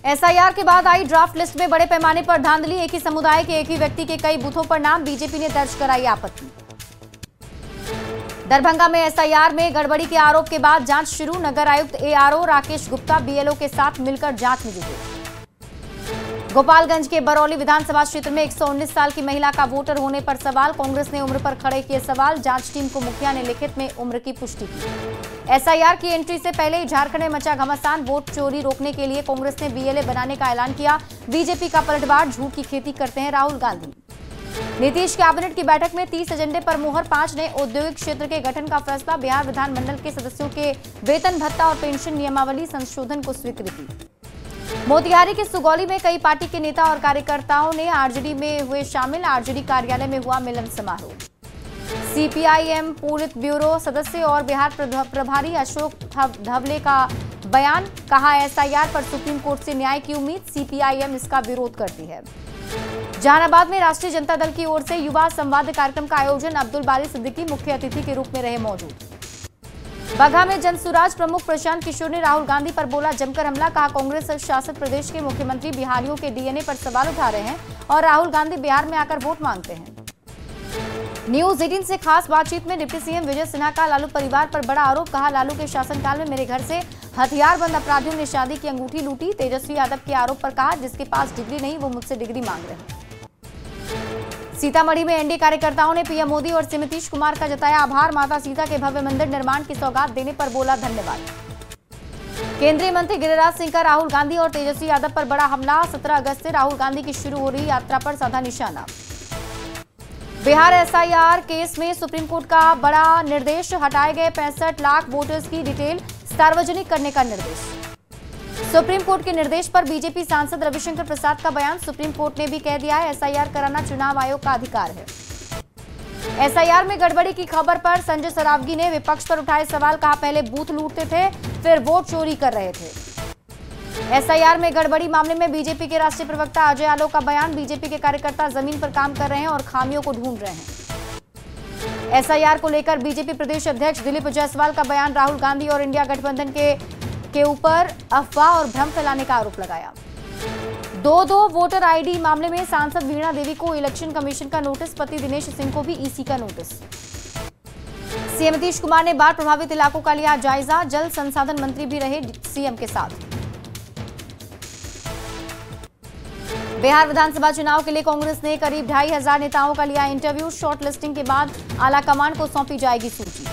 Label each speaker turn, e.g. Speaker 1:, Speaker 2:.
Speaker 1: SIR के बाद आई draft list में बड़े पैमाने पर धांधली। एक ही समुदाय के एक ही व्यक्ति के कई बूथों पर नाम, बीजेपी ने दर्ज कराई आपत्ति। दरभंगा में एसआईआर में गड़बड़ी के आरोप के बाद जांच शुरू। नगर आयुक्त एआरओ राकेश गुप्ता बीएलओ के साथ मिलकर जांच में जुटे। गोपालगंज के बरौली विधानसभा क्षेत्र में 119 साल की महिला का वोटर होने पर सवाल। कांग्रेस ने उम्र पर खड़े किए सवाल। जांच टीम को मुखिया ने लिखित में उम्र की पुष्टि की। एसआईआर की एंट्री से पहले ही झारखंड में मचा घमासान। वोट चोरी रोकने के लिए कांग्रेस ने बीएलए बनाने का ऐलान किया। बीजेपी का पलटवार, झूठ की खेती करते हैं राहुल गांधी। नीतीश कैबिनेट की बैठक में 30 एजेंडे पर मुहर। 5 नए औद्योगिक क्षेत्र के गठन का फैसला। बिहार विधानमंडल के सदस्यों के वेतन भत्ता और पेंशन नियमावली संशोधन को स्वीकृति। मोतिहारी के सुगौली में कई पार्टी के नेता और कार्यकर्ताओं ने आरजेडी में हुए शामिल। आरजेडी कार्यालय में हुआ मिलन समारोह। सीपीआईएम पोलित ब्यूरो सदस्य और बिहार प्रभारी अशोक धवले का बयान। कहा, एसआईआर पर सुप्रीम कोर्ट से न्याय की उम्मीद। सीपीआईएम इसका विरोध करती है। जहानाबाद में राष्ट्रीय जनता दल की ओर से युवा संवाद कार्यक्रम का आयोजन। अब्दुल बारी सिद्दीकी मुख्य अतिथि के रूप में रहे मौजूद। बगहा में जनसुराज प्रमुख प्रशांत किशोर ने राहुल गांधी पर बोला जमकर हमला। कहा, कांग्रेस शासित प्रदेश के मुख्यमंत्री बिहारियों के डीएनए पर सवाल उठा रहे हैं और राहुल गांधी बिहार में आकर वोट मांगते हैं। न्यूज 18 से खास बातचीत में डिप्टी सीएम विजय सिन्हा का लालू परिवार पर बड़ा आरोप। कहा, लालू के शासनकाल में मेरे घर से हथियारबंद अपराधियों ने शादी की अंगूठी लूटी। तेजस्वी यादव के आरोप पर कहा, जिसके पास डिग्री नहीं वो मुझसे डिग्री मांग रहे हैं। सीतामढ़ी में एनडीए कार्यकर्ताओं ने पीएम मोदी और नीतीश कुमार का जताया आभार। माता सीता के भव्य मंदिर निर्माण की सौगात देने पर बोला धन्यवाद। केंद्रीय मंत्री गिरिराज सिंह का राहुल गांधी और तेजस्वी यादव पर बड़ा हमला। 17 अगस्त से राहुल गांधी की शुरू हो रही यात्रा पर साधा निशाना। बिहार एसआईआर केस में सुप्रीम कोर्ट का बड़ा निर्देश। हटाए गए 65 लाख वोटर्स की डिटेल सार्वजनिक करने का निर्देश। सुप्रीम कोर्ट के निर्देश पर बीजेपी सांसद रविशंकर प्रसाद का बयान। सुप्रीम कोर्ट ने भी कह दिया है एसआईआर कराना चुनाव आयोग का अधिकार है। एसआईआर में गड़बड़ी की खबर पर संजय सरावगी ने विपक्ष पर उठाए सवाल। कहा, पहले बूथ लूटते थे फिर वोट चोरी कर रहे थे। एसआईआर में गड़बड़ी मामले में बीजेपी के राष्ट्रीय प्रवक्ता अजय आलोक का बयान। बीजेपी के कार्यकर्ता जमीन पर काम कर रहे हैं और खामियों को ढूंढ रहे हैं। एसआईआर को लेकर बीजेपी प्रदेश अध्यक्ष दिलीप जायसवाल का बयान। राहुल गांधी और इंडिया गठबंधन के ऊपर अफवाह और भ्रम फैलाने का आरोप लगाया। 2-2 वोटर आईडी मामले में सांसद वीणा देवी को इलेक्शन कमीशन का नोटिस। पति दिनेश सिंह को भी ईसी का नोटिस। सीएम नीतीश कुमार ने बाढ़ प्रभावित इलाकों का लिया जायजा। जल संसाधन मंत्री भी रहे सीएम के साथ। बिहार विधानसभा चुनाव के लिए कांग्रेस ने करीब 2500 नेताओं का लिया इंटरव्यू। शॉर्ट लिस्टिंग के बाद आला कमान को सौंपी जाएगी सूची।